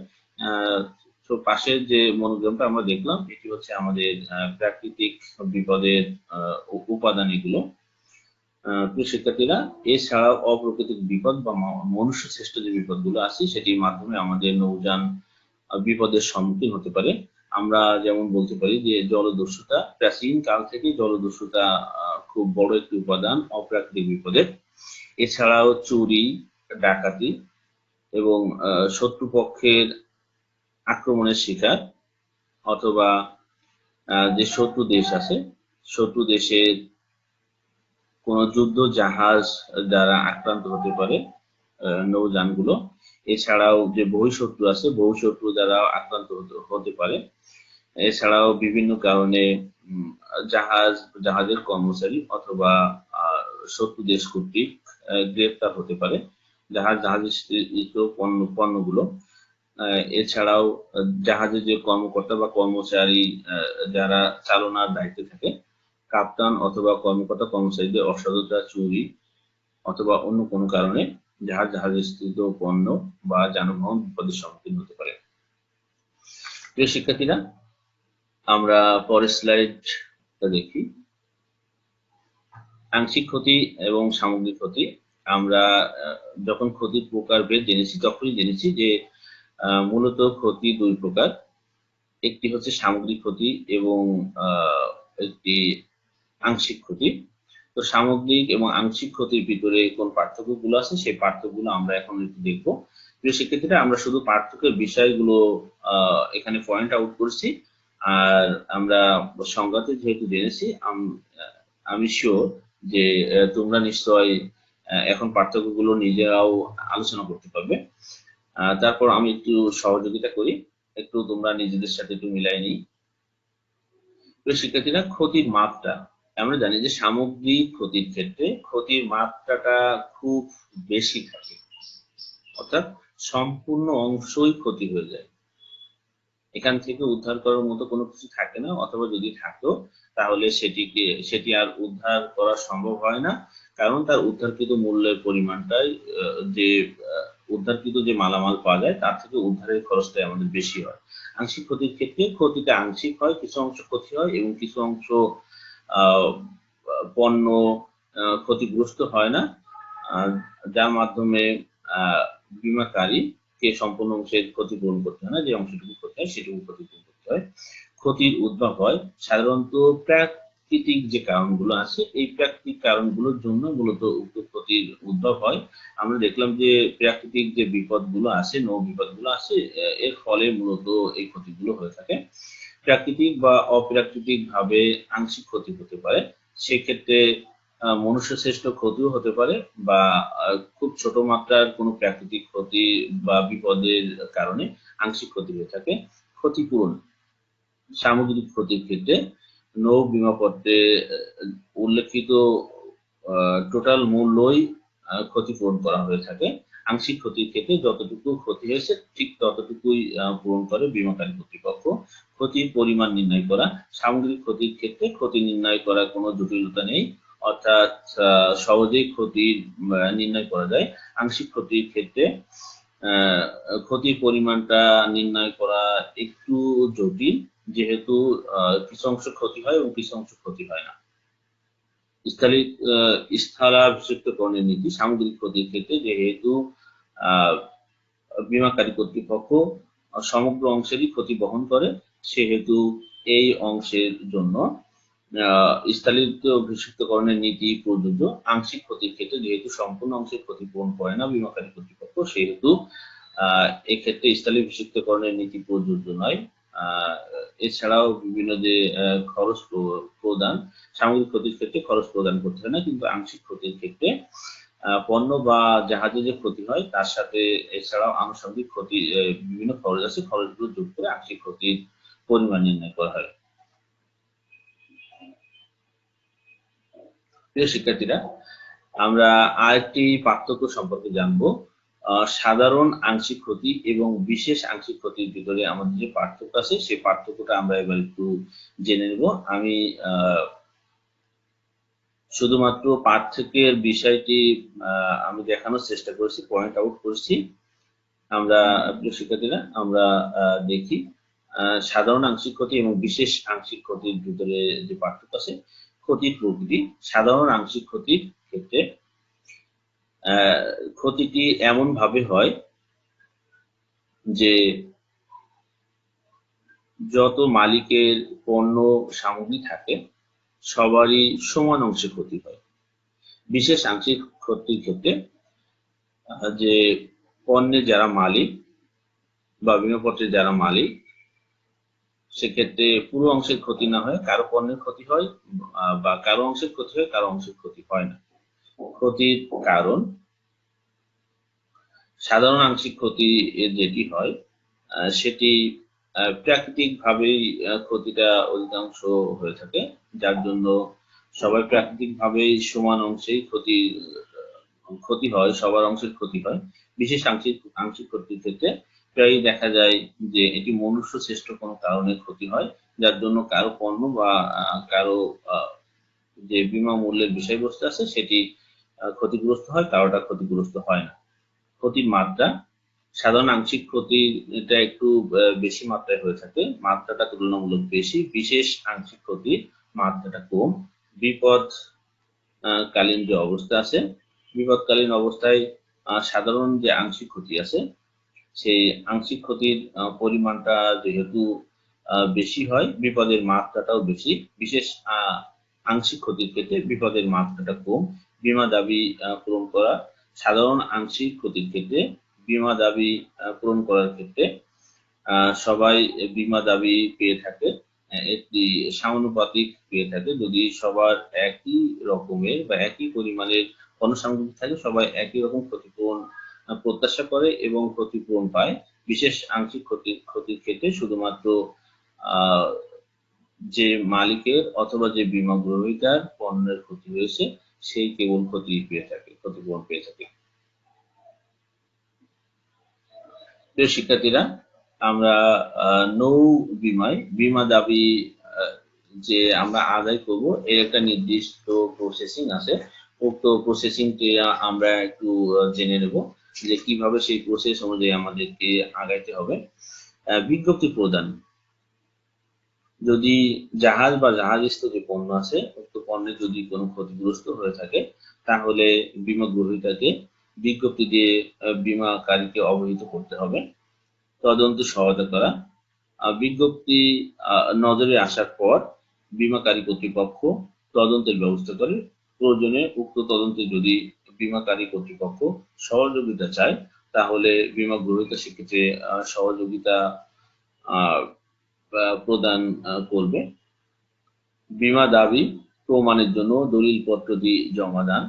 তো পাশের যে মনোগ্রামটা আমরা দেখলাম এটি হচ্ছে আমাদের প্রাকৃতিক বিপদের উপাদান এগুলো। প্রিয় শিক্ষার্থীরা, এছাড়াও অপ্রাকৃতিক বিপদ বা মনুষ্য সৃষ্ট যে বিপদগুলো আছে সেটির মাধ্যমে আমাদের নৌযান বিপদের সম্মুখীন হতে পারে। আমরা যেমন বলতে পারি যে জলদস্যুতা, প্রাচীন কাল থেকে জলদস্যুতা খুব বড় একটি উপাদান অপ্রাকৃতিক বিপদের। এছাড়াও চুরি, ডাকাতি এবং শত্রুপক্ষের আক্রমণের শিকার, অথবা যে শত্রু দেশ আছে, শত্রু দেশের কোন যুদ্ধ জাহাজ দ্বারা আক্রান্ত হতে পারে নৌযানগুলো। এছাড়াও যে বহিঃশত্রু আছে, বহিঃশত্রু দ্বারা আক্রান্ত হতে পারে। এছাড়াও বিভিন্ন কারণে জাহাজের কর্মচারী অথবা শত্রু দেশ কর্তৃক গ্রেপ্তার হতে পারে জাহাজের পণ্যগুলো। এছাড়াও জাহাজের যে কর্মকর্তা বা কর্মচারী যারা চালনার দায়িত্বে থাকে, কাপ্তান অথবা কর্মকর্তা কর্মচারীদের অসততা, চুরি অথবা অন্য কোনো কারণে জাহাজে স্থিত পণ্য বা যানবাহন বিপদের সম্মুখীন হতে পারে। প্রিয় শিক্ষার্থীরা, আমরা পরের স্লাইডটা দেখি। আংশিক ক্ষতি এবং সামগ্রিক ক্ষতি। আমরা যখন ক্ষতির প্রকারভেদ জেনেছি তখনই জেনেছি যে মূলত ক্ষতি দুই প্রকার, একটি হচ্ছে সামগ্রিক ক্ষতি এবং একটি আংশিক ক্ষতি। তো সামগ্রিক এবং আংশিক ক্ষতির ভিতরে কোন পার্থক্যগুলো আছে সেই পার্থক্যগুলো আমরা এখন একটু দেখবো। প্রিয় শিক্ষার্থীরা, আমরা শুধু পার্থক্যের বিষয়গুলো এখানে পয়েন্ট আউট করছি, আর আমরা সংজ্ঞাতে যেহেতু জেনেছি আমি শিওর যে তোমরা নিশ্চয় এখন পার্থক্যগুলো নিজেরাও আলোচনা করতে পারবে। তারপর আমি একটু সহযোগিতা করি, একটু তোমরা নিজেদের সাথে একটু মিলাই নিই। প্রিয় শিক্ষার্থীরা, ক্ষতির মাত্রা। আমরা জানি যে সামগ্রিক ক্ষতির ক্ষেত্রে ক্ষতির মাত্রাটা খুব বেশি থাকে, অর্থাৎ সম্পূর্ণ অংশই ক্ষতি হয়ে যায়, এখান থেকে উদ্ধার করার মতো কোনো কিছু থাকে না, অথবা যদি থাকতো তাহলে সেটি আর উদ্ধার করা সম্ভব হয় না, কারণ তার উদ্ধারকৃত মূল্যের পরিমাণটাই যে উদ্ধারকৃত যে মালামাল পাওয়া যায় তার থেকে উদ্ধারের খরচটাই আমাদের বেশি হয়। আংশিক ক্ষতির ক্ষেত্রে ক্ষতিটা আংশিক হয়, কিছু অংশ ক্ষতি হয় এবং কিছু অংশ পণ্য ক্ষতিগ্রস্ত হয় না, যার মাধ্যমে বীমাকারী কে সম্পূর্ণ অংশের ক্ষতিপূরণ করতে হয় না, যে অংশটুকু ক্ষতি হয় সেটুকু ক্ষতিপূরণ করতে হয়। ক্ষতির উদ্ভব হয় সাধারণত প্রাকৃতিক যে কারণগুলো আছে, এই প্রাকৃতিক কারণগুলোর জন্য মূলত উক্ত ক্ষতির উদ্ভব হয়। আমরা দেখলাম যে প্রাকৃতিক যে বিপদগুলো আছে, নৌ বিপদগুলো আছে, এর ফলে মূলত এই ক্ষতিগুলো হয়ে থাকে। প্রাকৃতিক বা অপ্রাকৃতিক ভাবে আংশিক ক্ষতি হতে পারে, সেক্ষেত্রে মনুষ্য সৃষ্ট ক্ষতিও হতে পারে, বা খুব ছোট মাত্রার কোনো প্রাকৃতিক ক্ষতি বা বিপদের কারণে আংশিক ক্ষতি হয়ে থাকে। ক্ষতিপূরণ। সামগ্রিক ক্ষতির ক্ষেত্রে নৌ বীমাপত্রে উল্লেখিত টোটাল মূল্যই ক্ষতিপূরণ করা হয়ে থাকে। আংশিক ক্ষতির ক্ষেত্রে যতটুকু ক্ষতি হয়েছে ঠিক ততটুকুই পূরণ করে বীমাকারী কর্তৃপক্ষ। ক্ষতির পরিমাণ নির্ণয় করা। সামগ্রিক ক্ষতির ক্ষেত্রে ক্ষতি নির্ণয় করার কোনো জটিলতা নেই, অর্থাৎ সহজেই ক্ষতির নির্ণয় করা যায়। আংশিক ক্ষতির ক্ষেত্রে ক্ষতির পরিমাণটা নির্ণয় করা একটু জটিল, যেহেতু কিছু অংশ ক্ষতি হয় এবং কিছু অংশ ক্ষতি হয় না। স্থলাভিষিক্তকরণের নীতি সামগ্রিক ক্ষতির ক্ষেত্রে যেহেতু আহ, বীমাকারী কর্তৃপক্ষ সমগ্র অংশেরই ক্ষতি বহন করে, সেহেতু এই অংশের জন্য স্থলিত অভিষিক্তকরণের নীতি প্রযোজ্য। আংশিক ক্ষতির ক্ষেত্রে যেহেতু সম্পূর্ণ অংশের ক্ষতিপূরণ করে না বীমাকারী কর্তৃপক্ষ, সেহেতু এক্ষেত্রে স্থলে অভিষিক্তকরণের নীতি প্রযোজ্য নয়। আহ, এছাড়াও বিভিন্ন যে খরচ প্রদান, সামগ্রিক ক্ষতির ক্ষেত্রে খরচ প্রদান করতে হয় না, কিন্তু আংশিক ক্ষতির ক্ষেত্রে পণ্য বা জাহাজে যে ক্ষতি হয় তার সাথে এছাড়াও আনুষঙ্গিক ক্ষতি বিভিন্ন খরচ আছে, খরচগুলো যোগ করে আংশিক ক্ষতির পরিমাণ নির্ণয় করা হয়। প্রিয় শিক্ষার্থীরা, আমরা আরেকটি পার্থক্য সম্পর্কে জানবো। সাধারণ আংশিক ক্ষতি এবং বিশেষ আংশিক ক্ষতির ভিতরে আমাদের যে পার্থক্য আছে সেই পার্থক্যটা আমরা এবার একটু জেনে নেব। আমি শুধুমাত্র পার্থক্যের বিষয়টি আমি দেখানোর চেষ্টা করেছি, পয়েন্ট আউট করছি। আমরা প্রিয় শিক্ষার্থীরা, আমরা দেখি সাধারণ আংশিক ক্ষতি এবং বিশেষ আংশিক ক্ষতির ভিতরে যে পার্থক্য আছে। ক্ষতির প্রকৃতি। সাধারণ আংশিক ক্ষতির ক্ষেত্রে ক্ষতিটি এমন ভাবে হয় যে যত মালিকের পণ্য সামগ্রী থাকে সবারই সমান অংশে ক্ষতি হয়। বিশেষ আংশিক ক্ষতির ক্ষেত্রে যে পণ্যের যারা মালিক বা বিমাপত্রের যারা মালিক, সেক্ষেত্রে পুরো অংশের ক্ষতি না হয় কারো পণ্যের ক্ষতি হয়, বা কারো অংশের ক্ষতি হয় কারো অংশের ক্ষতি হয় না। ক্ষতির কারণ, সাধারণ আংশিক ক্ষতি যেটি হয় সেটি প্রাকৃতিক ভাবেই ক্ষতিটা অধিকাংশ হয়ে থাকে, যার জন্য সবাই প্রাকৃতিক ভাবেই সমান অংশেই ক্ষতি হয়, সবার অংশের ক্ষতি হয়। বিশেষ আংশিক আংশিক ক্ষতির ক্ষেত্রে প্রায় দেখা যায় যে এটি মনুষ্য শ্রেষ্ঠ কোনো কারণে ক্ষতি হয়, যার জন্য কারো পণ্য বা কারো যে বিমা মূল্যের বিষয়বস্তু আছে সেটি ক্ষতিগ্রস্ত হয়, কারোটা ক্ষতিগ্রস্ত হয় না। ক্ষতির মাত্রা, সাধারণ আংশিক ক্ষতি এটা একটু বেশি মাত্রায় হয়ে থাকে, মাত্রাটা তুলনামূলক বেশি। বিশেষ আংশিক ক্ষতির মাত্রাটা কম। বিপদ কালীন যে অবস্থা আছে, বিপদকালীন অবস্থায় সাধারণ যে আংশিক ক্ষতি আছে সেই আংশিক ক্ষতির পরিমাণটা যেহেতু বেশি হয়, বিপদের মাত্রাটাও বেশি। বিশেষ আংশিক ক্ষতির ক্ষেত্রে বিপদের মাত্রাটা কম। বীমা দাবি পূরণ করা, সাধারণ আংশিক ক্ষতির ক্ষেত্রে বীমা দাবি পূরণ করার ক্ষেত্রে সবাই বীমা দাবি পেয়ে থাকে, একটি সমানুপাতিক পেয়ে থাকে। যদি সবার একই রকমের বা একই পরিমাণের পণ্য সামগ্রী থাকে, সবাই একই রকম ক্ষতিপূরণ প্রত্যাশা করে এবং ক্ষতিপূরণ পায়। বিশেষ আংশিক ক্ষতির ক্ষেত্রে শুধুমাত্র যে মালিকের অথবা যে বীমা গ্রহীতার পণ্যের ক্ষতি হয়েছে সেই কেবল ক্ষতিপূরণ পেয়ে থাকে। প্রিয় শিক্ষার্থীরা, আমরা নৌ বিমায় বীমা দাবি যে আমরা আদায় করব এর একটা নির্দিষ্ট প্রসেসিং আছে। উক্ত প্রসেসিংটি আমরা একটু জেনে নেব যে কিভাবে সেই প্রসেস অনুযায়ী আমাদেরকে আগাইতে হবে। বিজ্ঞপ্তি প্রদান, যদি জাহাজ বা জাহাজস্থ যে পণ্য আছে উক্ত পণ্যে যদি কোনো ক্ষতিগ্রস্ত হয়ে থাকে তাহলে বীমা গ্রহীতাকে বিজ্ঞপ্তি দিয়ে বীমাকারীকে অবহিত করতে হবে। তদন্ত সহায়তা করা, বিজ্ঞপ্তি নজরে আসার পর বীমাকারী কর্তৃপক্ষ তদন্তের ব্যবস্থা করে। প্রয়োজনে উক্ত তদন্তে যদি বীমাকারী কর্তৃপক্ষ সহযোগিতা চায় তাহলে বীমা গ্রহীতা সেক্ষেত্রে সহযোগিতা প্রদান করবে। বীমা দাবি প্রমাণের জন্য দলিলপত্র দিয়ে জমা দান।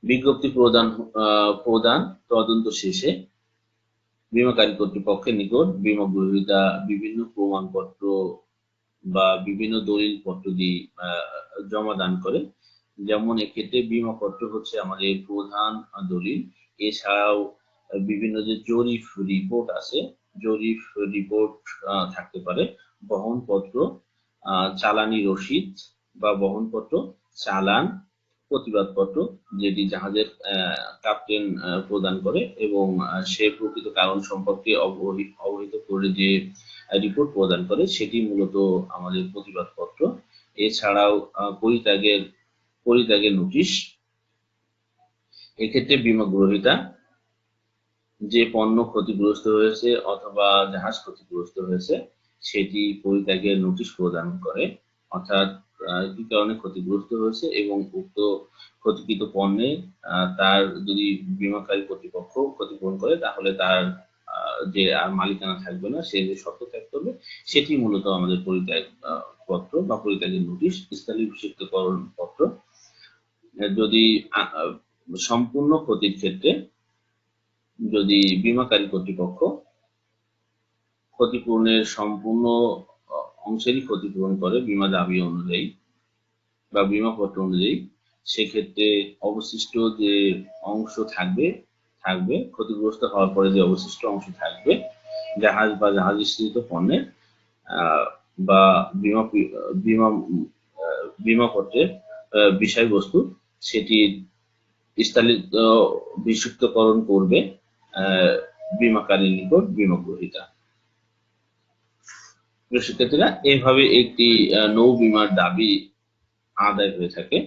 বিজ্ঞপ্তি প্রদান তদন্ত শেষে বীমাকারী কর্তৃপক্ষের নিকট বীমা গ্রহীতা বিভিন্ন প্রমাণপত্র বা বিভিন্ন দলিলপত্র দিয়ে জমা দান করে। যেমন এক্ষেত্রে বীমাপত্র হচ্ছে আমাদের প্রধান দলিল। এছাড়াও বিভিন্ন যে জরিপ রিপোর্ট আছে, জরিপ রিপোর্ট থাকতে পারে, বহনপত্র, চালানি রসিদ বা বহনপত্র, চালান, প্রতিবাদপত্র যেটি জাহাজের ক্যাপ্টেন প্রদান করে এবং সে প্রকৃত কারণ সম্পর্কে অবহিত করে যে রিপোর্ট প্রদান করে সেটি মূলত আমাদের প্রতিবাদপত্র। এছাড়াও পরিত্যাগের নোটিশ। এক্ষেত্রে বীমা গ্রহীতা যে পণ্য ক্ষতিগ্রস্ত হয়েছে অথবা জাহাজ ক্ষতিগ্রস্ত হয়েছে সেটি পরিত্যাগের নোটিশ প্রদান করে, অর্থাৎ কি কারণে ক্ষতিগ্রস্ত হয়েছে এবং উক্ত ক্ষতিকৃত পণ্যে তার যদি বীমাকারী কর্তৃপক্ষ ক্ষতিপূরণ করে তাহলে তার যে আর মালিকানা থাকবে না, সে যে শর্ত ত্যাগ করবে সেটি মূলত আমাদের পরিত্যাগ পত্র বা পরিত্যাগের নোটিশ, স্থলাভিষিক্তকরণ পত্র। যদি সম্পূর্ণ ক্ষতির ক্ষেত্রে যদি বীমাকারী কর্তৃপক্ষ ক্ষতিপূরণের সম্পূর্ণ অংশেরই ক্ষতিপূরণ করে বীমা দাবি অনুযায়ী বা বীমাপত্র অনুযায়ী, সেক্ষেত্রে অবশিষ্ট যে অংশ থাকবে ক্ষতিগ্রস্ত হওয়ার পরে যে অবশিষ্ট অংশ থাকবে জাহাজ বা জাহাজীকৃত পণ্যের বা বীমা বীমাপত্রের বিষয়বস্তু, সেটি স্থলাভিষিক্তকরণ করবে বীমাকারীর নিকট বীমা গ্রহীতা। শিক্ষার্থীরা, এইভাবে একটি নৌ বীমার দাবি আদায় হয়ে থাকে।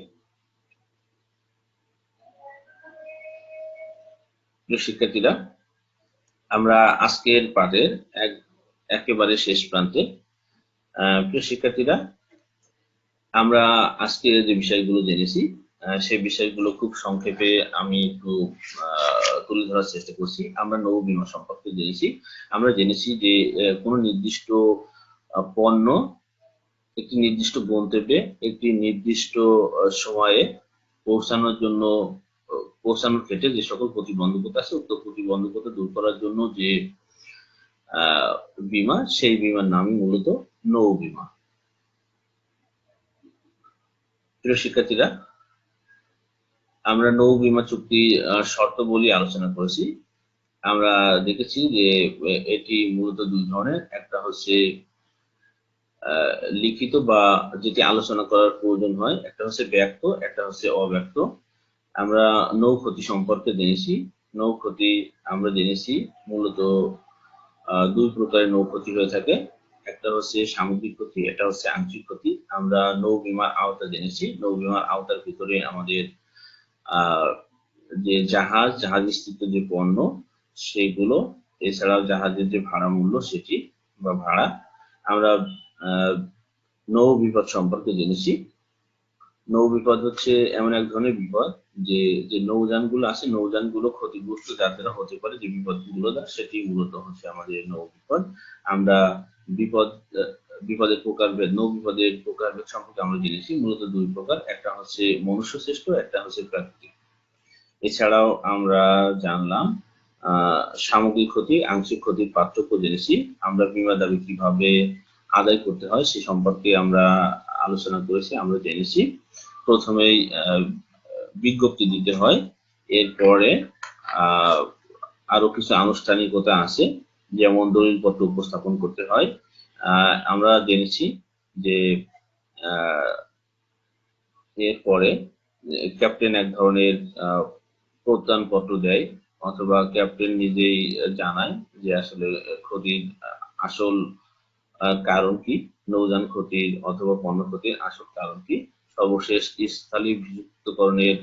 শিক্ষার্থীরা, আমরা আজকের পাঠের একেবারে শেষ প্রান্তে। প্রিয় শিক্ষার্থীরা, আমরা আজকে যে বিষয়গুলো জেনেছি সেই বিষয়গুলো খুব সংক্ষেপে আমি একটু তুলে ধরার চেষ্টা করছি। আমরা নৌ বীমা সম্পর্কে জেনেছি। আমরা জেনেছি যে কোন নির্দিষ্ট পণ্য একটি নির্দিষ্ট গন্তব্যে একটি নির্দিষ্ট সময়ে পৌঁছানোর ক্ষেত্রে যে সকল প্রতিবন্ধকতা আছে, উক্ত প্রতিবন্ধকতা দূর করার জন্য যে বীমা, সেই বীমার নামই মূলত নৌ বীমা। প্রিয় শিক্ষার্থীরা, আমরা নৌ বীমা চুক্তি শর্তাবলী আলোচনা করেছি। আমরা দেখেছি যে এটি মূলত দুই ধরনের, একটা হচ্ছে লিখিত বা যেটি আলোচনা করার প্রয়োজন হয়, একটা হচ্ছে ব্যক্ত, একটা হচ্ছে অব্যক্ত। আমরা নৌ ক্ষতি সম্পর্কে জেনেছি। নৌ ক্ষতি আমরা জেনেছি মূলত দুই প্রকারের নৌ ক্ষতি হয়ে থাকে, একটা হচ্ছে সামগ্রিক ক্ষতি, একটা হচ্ছে আংশিক ক্ষতি। আমরা নৌ বীমার আওতা জেনেছি। নৌ বীমার আওতার ভিতরে আমাদের যে জাহাজস্থিত যে পণ্য সেগুলো, এছাড়াও জাহাজের যে ভাড়া মূল্য সেটি বা ভাড়া। আমরা নৌ বিপদ সম্পর্কে জেনেছি। নৌ বিপদ হচ্ছে এমন এক ধরনের বিপদ যে নৌযানগুলো আছে, নৌযানগুলো ক্ষতিগ্রস্ত যার দ্বারা হতে পারে, যে বিপদগুলো সেটি মূলত হচ্ছে আমাদের নৌ বিপদ। আমরা বিপদের প্রকারভেদ, নৌ বিপদের প্রকারভেদ সম্পর্কে আমরা জেনেছি মূলত দুই প্রকার, একটা হচ্ছে মনুষ্য সৃষ্ট, একটা হচ্ছে প্রাকৃতিক। এছাড়াও আমরা জানলাম সামগ্রিক ক্ষতি, আংশিক ক্ষতির পার্থক্য জেনেছি। আমরা বীমা দাবি কিভাবে আদায় করতে হয় সে সম্পর্কে আমরা আলোচনা করেছি, আমরা জেনেছি। প্রথমেই বিজ্ঞপ্তি দিতে হয়, এরপরে আরো কিছু আনুষ্ঠানিকতা আছে, যেমন দলিলপত্র উপস্থাপন করতে হয়। আমরা জেনেছি যে এরপরে ক্যাপ্টেন এক ধরনের প্রত্যয়নপত্র দেয়, অথবা ক্যাপ্টেন নিজেই জানায় যে আসলে ক্ষতির আসল কারণ কি, নৌযান ক্ষতির অথবা পণ্য ক্ষতির আসল কারণ কি। সর্বশেষ স্থলাভিষিক্তকরণের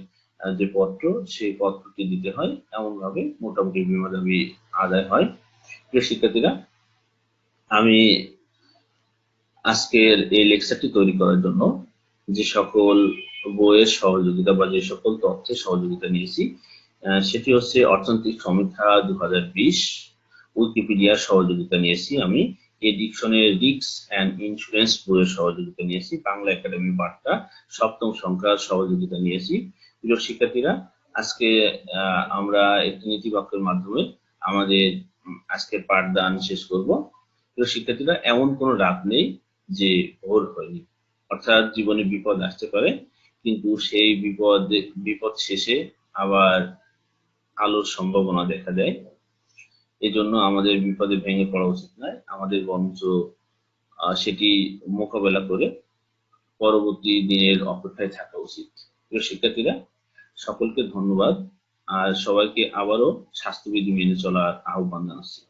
যে পত্র, সেই পত্রটি দিতে হয়। এমন ভাবে মোটামুটি বীমা দাবি আদায় হয়। প্রিয় শিক্ষার্থীরা, আমি আজকের এই লেকচারটি তৈরি করার জন্য যে সকল বইয়ের সহযোগিতা বা যে সকল তথ্যের সহযোগিতা নিয়েছি সেটি হচ্ছে অর্থনৈতিক সমীক্ষা 2020, উইকিপিডিয়ার সহযোগিতা নিয়েছি আমি, এডিকশনের রিস্ক অ্যান্ড ইন্স্যুরেন্স বইয়ের সহযোগিতা নিয়েছি, বাংলা একাডেমি বার্তা সপ্তম সংখ্যার সহযোগিতা নিয়েছি। প্রিয় শিক্ষার্থীরা, আজকে আমরা একটি নীতিবাক্যের মাধ্যমে আমাদের আজকের পাঠদান শেষ করব। প্রিয় শিক্ষার্থীরা, এমন কোনো রাত নেই যে ভোর হয়নি, অর্থাৎ জীবনে বিপদ আসতে পারে, কিন্তু সেই বিপদ শেষে আবার আলোর সম্ভাবনা দেখা দেয়। এই জন্য আমাদের বিপদে ভেঙে পড়া উচিত নয়, আমাদের বরঞ্চ সেটি মোকাবেলা করে পরবর্তী দিনের অপেক্ষায় থাকা উচিত। প্রিয় শিক্ষার্থীরা, সকলকে ধন্যবাদ আর সবাইকে আবারও স্বাস্থ্যবিধি মেনে চলার আহ্বান জানাচ্ছি।